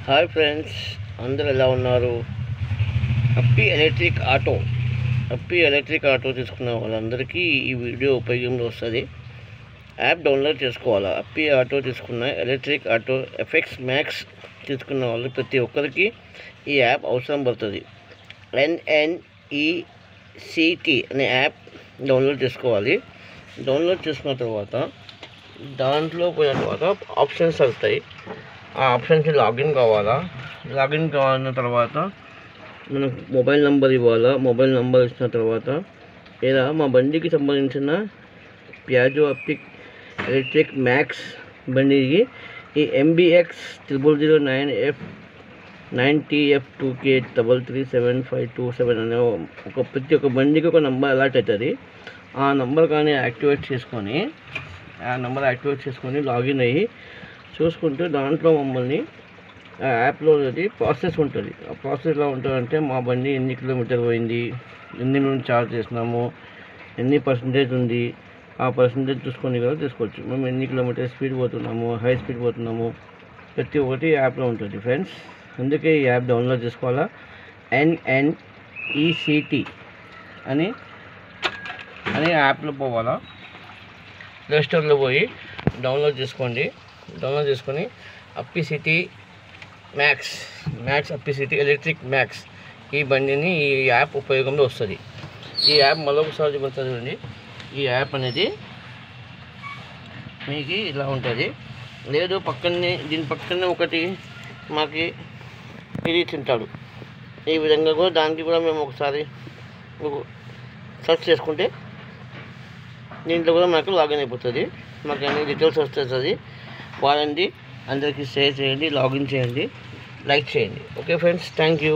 Hi friends, అందరూ ఎలా ఉన్నారు? అప్పి ఎలక్ట్రిక్ ఆటో తీసుకున్న వాళ్ళందరికీ ఈ వీడియో ఉపయోగంలో వస్తుంది. యాప్ డౌన్లోడ్ చేసుకోవాలా. అప్పి ఆటో తీసుకున్న ఎలక్ట్రిక్ ఆటో ఎఫెక్స్ మ్యాక్స్ తీసుకున్న వాళ్ళు ప్రతి ఒక్కరికి ఈ యాప్ అవసరం పడుతుంది. NNECT అనే యాప్ డౌన్లోడ్ చేసుకోవాలి. డౌన్లోడ్ చేసుకున్న తర్వాత దాంట్లో పోయిన తర్వాత ఆప్షన్స్ వస్తాయి. ఆ ఆప్షన్కి లాగిన్ కావాలన్న తర్వాత మనం మొబైల్ నెంబర్ ఇవ్వాలా. మొబైల్ నెంబర్ ఇచ్చిన తర్వాత ఇలా మా బండికి సంబంధించిన పియాజో అప్పి ఎలక్ట్రిక్ మ్యాక్స్ బండికి ఈ MBX 0009F 9TF2K337527 అనే ప్రతి ఒక్క బండికి ఒక నెంబర్ అలాట్ అవుతుంది. ఆ నెంబర్ కానీ యాక్టివేట్ చేసుకొని లాగిన్ అయ్యి చూసుకుంటే దాంట్లో మమ్మల్ని ఆ యాప్లో ప్రాసెస్ ఉంటుంది. ఆ ప్రాసెస్ ఎలా ఉంటుందంటే మా బండి ఎన్ని కిలోమీటర్ పోయింది, ఎన్ని మేము ఛార్జ్ చేసినాము, ఎన్ని పర్సంటేజ్ ఉంది, ఆ పర్సంటేజ్ చూసుకొని కూడా తీసుకోవచ్చు. మేము ఎన్ని కిలోమీటర్ స్పీడ్ పోతున్నాము, హై స్పీడ్ పోతున్నాము, ప్రతి ఒక్కటి యాప్లో ఉంటుంది ఫ్రెండ్స్. అందుకే ఈ యాప్ డౌన్లోడ్ చేసుకోవాలా. NNECT అని యాప్లో పోవాలా. ప్లే స్టోర్లో పోయి డౌన్లోడ్ చేసుకొని అప్పి సిటీ మ్యాక్స్ అప్పి సిటీ ఎలక్ట్రిక్ మ్యాక్స్ ఈ బండిని ఈ యాప్ ఉపయోగంలో వస్తుంది. ఈ యాప్ మరొకసారి చూడండి. ఈ యాప్ అనేది మీకు ఇలా ఉంటుంది. లేదు దీని పక్కనే ఒకటి మాకు ఇది తింటాడు. ఈ విధంగా కూడా దానికి కూడా మేము ఒకసారి సెర్చ్ చేసుకుంటే దీంట్లో కూడా మనకు లాగిన్ అయిపోతుంది. మాకు అన్ని డీటెయిల్స్ వస్తుంది. వాడండి, అందరికీ షేర్ చేయండి, లాగిన్ చేయండి, లైక్ చేయండి. Okay friends, thank you.